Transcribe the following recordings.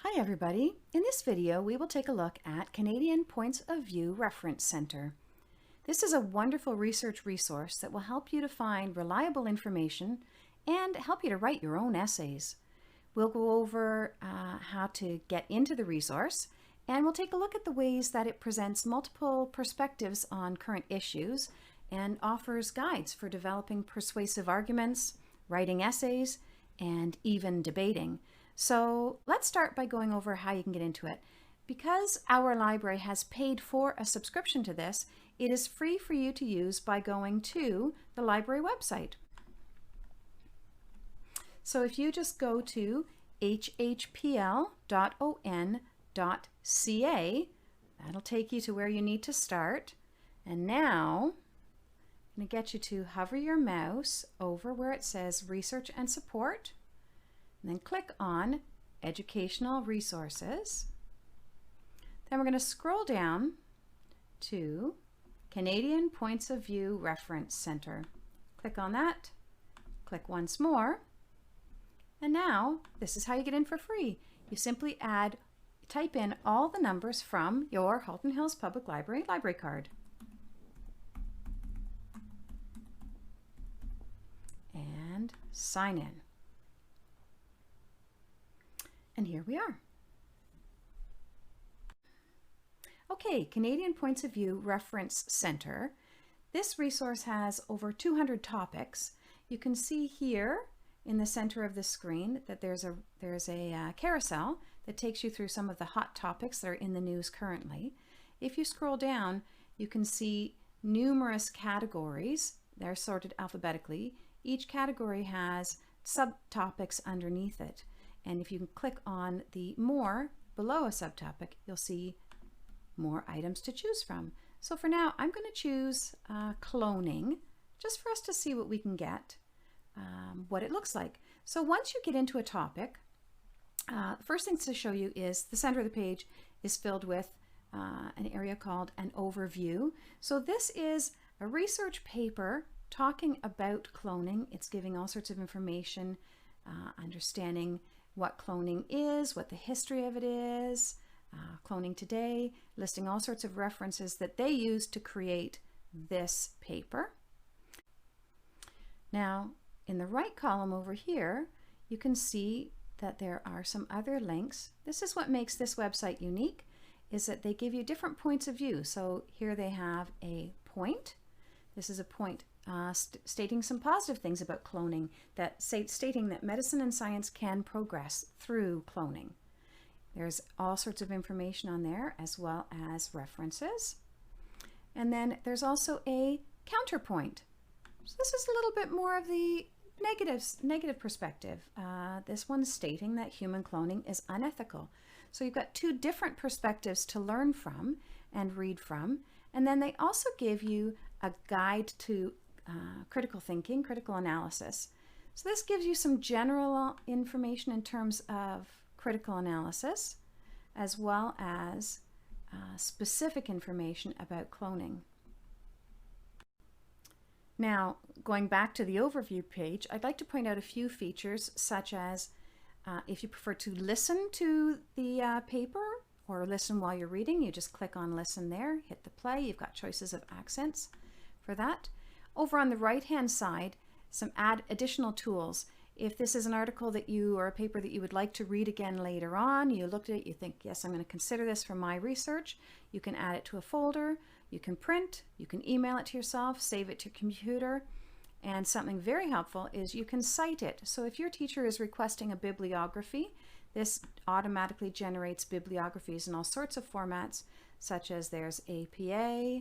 Hi everybody! In this video we will take a look at Canadian Points of View Reference Center. This is a wonderful research resource that will help you to find reliable information and help you to write your own essays. We'll go over how to get into the resource, and we'll take a look at the ways that it presents multiple perspectives on current issues and offers guides for developing persuasive arguments, writing essays, and even debating. So let's start by going over how you can get into it. Because our library has paid for a subscription to this, it is free for you to use by going to the library website. So if you just go to hhpl.on.ca, that'll take you to where you need to start. And now I'm going to get you to hover your mouse over where it says Research and Support. And then click on Educational Resources. Then we're going to scroll down to Canadian Points of View Reference Center. Click on that, click once more, and now this is how you get in for free. You simply type in all the numbers from your Halton Hills Public Library library card. And sign in. And here we are. Okay, Canadian Points of View Reference Center. This resource has over 200 topics. You can see here in the center of the screen that there's a carousel that takes you through some of the hot topics that are in the news currently. If you scroll down, you can see numerous categories. They're sorted alphabetically. Each category has subtopics underneath it. And if you can click on the more below a subtopic, you'll see more items to choose from. So for now, I'm going to choose cloning, just for us to see what we can get, what it looks like. So once you get into a topic, the first thing to show you is the center of the page is filled with an area called an overview. So this is a research paper talking about cloning. It's giving all sorts of information, understanding what cloning is, what the history of it is, cloning today, listing all sorts of references that they use to create this paper. Now, in the right column over here, you can see that there are some other links. This is what makes this website unique, is that they give you different points of view. So here they have a point. This is a point stating some positive things about cloning, stating that medicine and science can progress through cloning. There's all sorts of information on there as well as references. And then there's also a counterpoint. So this is a little bit more of the negative perspective. This one's stating that human cloning is unethical. So you've got two different perspectives to learn from and read from. And then they also give you a guide to critical thinking, critical analysis. So this gives you some general information in terms of critical analysis, as well as specific information about cloning. Now, going back to the overview page, I'd like to point out a few features, such as if you prefer to listen to the paper or listen while you're reading, you just click on listen there, hit the play. You've got choices of accents for that. Over on the right-hand side, some additional tools. If this is an article that you or a paper that you would like to read again later on, you looked at it, you think, yes, I'm going to consider this for my research, you can add it to a folder, you can print, you can email it to yourself, save it to your computer, and something very helpful is you can cite it. So if your teacher is requesting a bibliography, this automatically generates bibliographies in all sorts of formats, such as there's APA,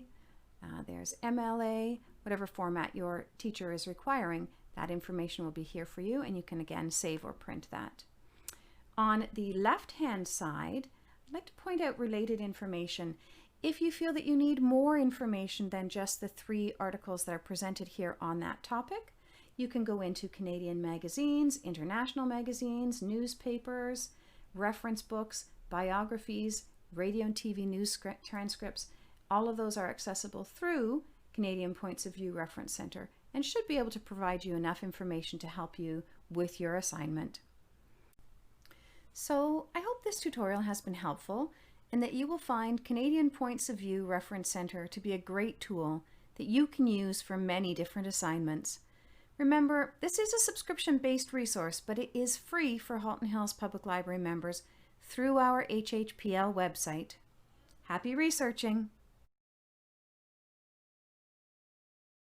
there's MLA, whatever format your teacher is requiring, that information will be here for you, and you can again save or print that. On the left-hand side, I'd like to point out related information. If you feel that you need more information than just the 3 articles that are presented here on that topic, you can go into Canadian magazines, international magazines, newspapers, reference books, biographies, radio and TV news transcripts. All of those are accessible through Canadian Points of View Reference Center and should be able to provide you enough information to help you with your assignment. So I hope this tutorial has been helpful and that you will find Canadian Points of View Reference Center to be a great tool that you can use for many different assignments. Remember, this is a subscription-based resource, but it is free for Halton Hills Public Library members through our HHPL website. Happy researching!